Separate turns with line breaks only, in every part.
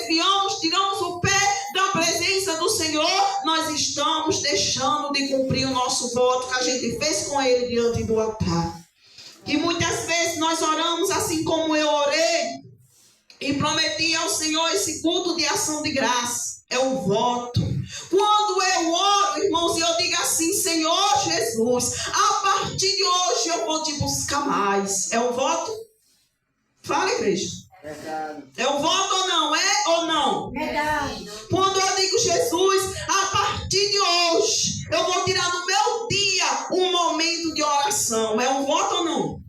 desviamos, tiramos o pé da presença do Senhor, nós estamos deixando de cumprir o nosso voto que a gente fez com Ele diante do altar. E muitas vezes nós oramos assim como eu orei e prometi ao Senhor esse culto de ação de graça. É o voto. Quando eu oro, irmãos, e eu digo assim: Senhor Jesus, a partir de hoje eu vou te buscar mais. É o voto? Fala, igreja.
Verdade.
É o voto ou não? É ou não?
Verdade.
Quando eu digo: Jesus, a partir de hoje eu vou tirar no meu dia um momento de oração. É um voto ou não?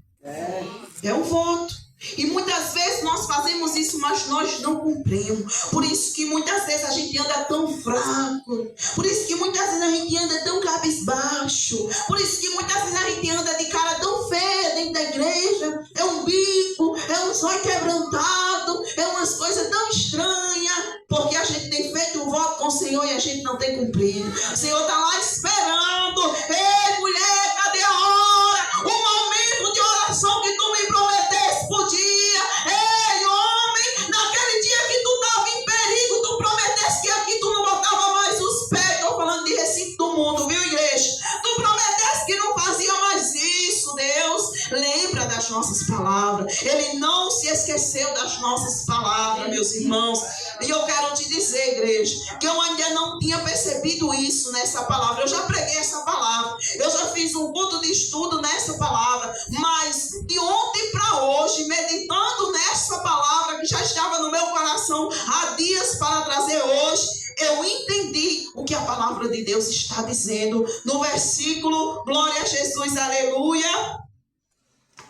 É um voto. E muitas vezes nós fazemos isso, mas nós não cumprimos. Por isso que muitas vezes a gente anda tão fraco. Por isso que muitas vezes a gente anda tão cabisbaixo. Por isso que muitas vezes a gente anda de cara tão feia dentro da igreja. É um bico, é um zóio quebrantado, é umas coisas tão estranhas. Porque a gente tem feito um voto com o Senhor e a gente não tem cumprido. O Senhor está lá esperando. Ei, mulher, cadê a hora? O momento de oração que tu me prometeste por dia. Ei, homem, naquele dia que tu estava em perigo, tu prometeste que aqui tu não botava mais os pés. Estou falando de Recife do mundo, viu, igreja? Tu prometeste que não fazia mais isso. Deus lembra das nossas palavras. Ele não se esqueceu das nossas palavras, meus irmãos. E eu quero te dizer, igreja, que eu ainda não tinha percebido isso nessa palavra. Eu já preguei essa palavra, eu já fiz um culto de estudo nessa palavra, mas de ontem para hoje, meditando nessa palavra que já estava no meu coração há dias para trazer hoje, eu entendi o que a palavra de Deus está dizendo no versículo, glória a Jesus, aleluia,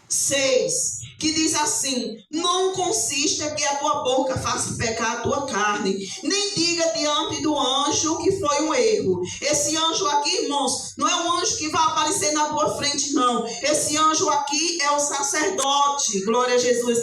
6. Que diz assim: não consista que a tua boca faça pecar a tua carne, nem diga diante do anjo que foi um erro. Esse anjo aqui, irmãos, não é um anjo que vai aparecer na tua frente, não. Esse anjo aqui é o sacerdote, glória a Jesus.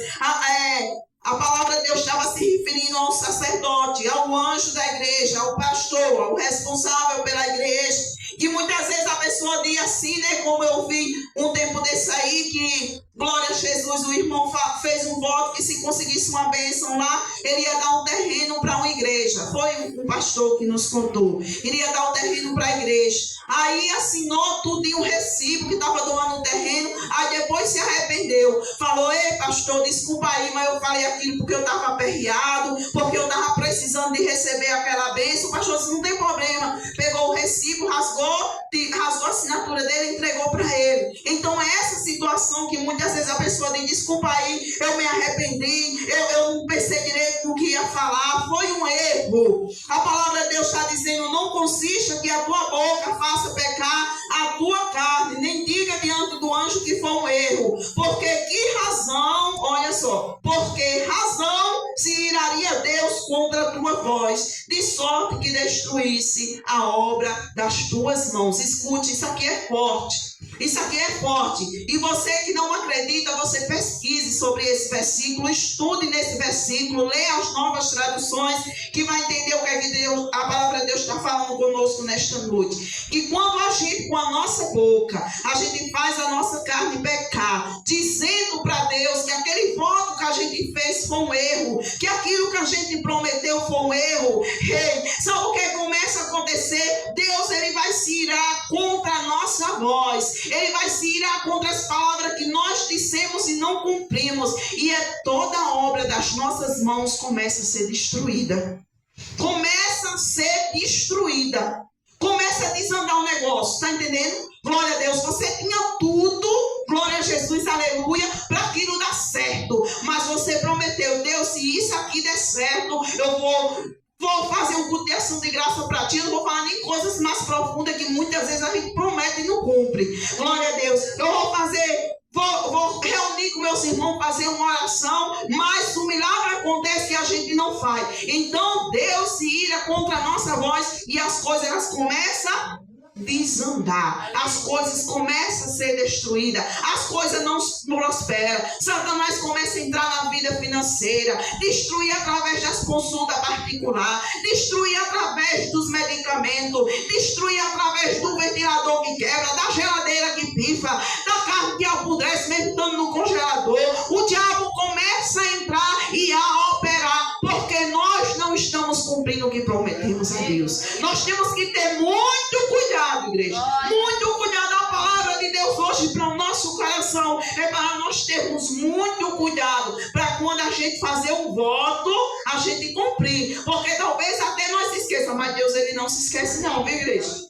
A palavra de Deus estava se referindo ao sacerdote, ao anjo da igreja, ao pastor, ao responsável pela igreja. E muitas vezes a pessoa diz assim, né? Como eu vi um tempo desse aí, que, glória a Jesus, o irmão fez um voto que se conseguisse uma bênção lá, ele ia dar um terreno para uma igreja. Foi um pastor que nos contou. Ele ia dar um terreno para a igreja. Aí assinou tudo em um recibo que estava doando um terreno. Aí depois se arrependeu. Falou: ei, pastor, desculpa aí, mas eu falei aquilo porque eu estava aperreado, porque eu estava precisando de receber aquela bênção. O pastor disse: não tem problema. Pegou o recibo, rasgou a assinatura dele e entregou para ele. Então é essa situação que muitas vezes a pessoa diz: desculpa aí, eu me arrependi, eu não pensei direito no que ia falar, foi um erro. A palavra de Deus está dizendo: não consista que a tua boca faça pecar a tua carne, nem diga diante do anjo que foi um erro. Porque que razão, olha só, porque razão se iraria Deus contra a tua voz, de sorte que destruísse a obra das tuas mãos. Escute, isso aqui é forte. Isso aqui é forte. E você que não acredita, você pesquise sobre esse versículo, estude nesse versículo, leia as novas traduções, que vai entender o que é que Deus, a palavra de Deus está falando conosco nesta noite. Que quando a gente, com a nossa boca, a gente faz a nossa carne pecar, dizendo para Deus que aquele voto que a gente fez foi um erro, que aquilo que a gente prometeu foi um erro, sabe o que começa a acontecer? Deus, ele vai se irar contra a nossa voz. Ele vai se irar contra as palavras que nós dissemos e não cumprimos. E toda a obra das nossas mãos começa a ser destruída. Começa a ser destruída. Começa a desandar o negócio. Está entendendo? Glória a Deus. Você tinha tudo, glória a Jesus, aleluia, para aquilo dar certo. Mas você prometeu: Deus, se isso aqui der certo, eu vou fazer um culto de ação de graça para ti. Eu não vou falar nem coisas mais profundas que muitas vezes a gente promete e não cumpre. Glória a Deus. Eu vou reunir com meus irmãos, fazer uma oração, mas o milagre acontece e a gente não faz. Então Deus se ira contra a nossa voz e as coisas elas começam a desandar. As coisas começam a ser destruídas. As coisas não prosperam. Satanás começa a entrar na vida financeira, destruir através das consultas particulares, destruir através dos medicamentos, destruir através do ventilador que quebra, da geladeira que pifa, da carne que apodrece mesmo estando no congelador. O diabo começa a entrar e a operar, porque nós não estamos cumprindo o que prometemos a Deus. Nós temos que ter muito cuidado, igreja. Muito cuidado. A palavra de Deus hoje para o nosso coração é para nós termos muito cuidado para quando a gente fazer um voto, a gente cumprir. Porque talvez até nós se esqueça, mas Deus ele não se esquece não, viu, igreja?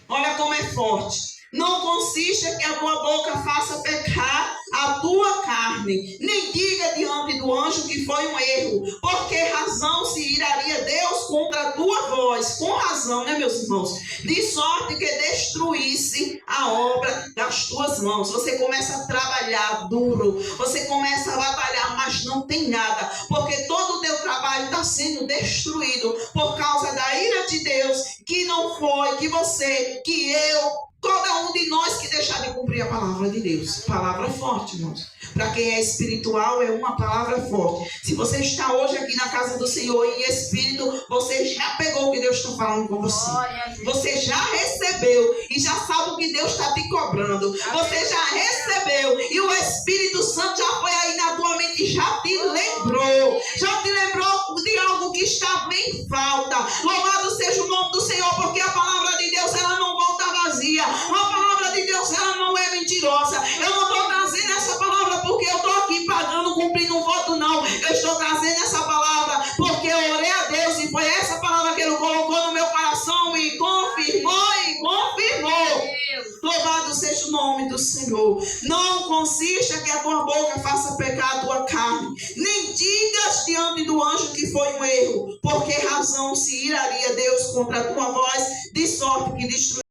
Olha como é forte. Não consiste que a tua boca faça pecar a tua carne, nem diga diante do anjo que foi um erro, porque razão se iraria Deus contra a tua voz, com razão, né, meus irmãos? De sorte que destruísse a obra das tuas mãos. Você começa a trabalhar duro, você começa a batalhar, mas não tem nada, porque todo o teu trabalho está sendo destruído por causa da ira de Deus, que não foi, que você, que eu, cada um de nós que deixar de cumprir a palavra de Deus. Palavra forte, irmãos. Para quem é espiritual, é uma palavra forte. Se você está hoje aqui na casa do Senhor em espírito, você já pegou o que Deus está falando com você. Você já recebeu e já sabe o que Deus está te cobrando. Você já recebeu e o Espírito Santo já foi aí na tua mente e já te lembrou. Já te lembrou de algo que estava em falta. Louvado seja o nome do Senhor, porque a palavra de Deus ela não volta vazia. A palavra de Deus ela não é mentirosa. Eu não estou trazendo essa palavra porque eu estou aqui pagando, cumprindo um voto, não. Eu estou trazendo essa palavra porque eu orei a Deus e foi essa palavra que Ele colocou no meu coração e confirmou. Louvado seja o nome do Senhor. Não consista que a tua boca faça pecar a tua carne, nem digas diante do anjo que foi um erro, porque razão se iraria Deus contra a tua voz, de sorte que destruiria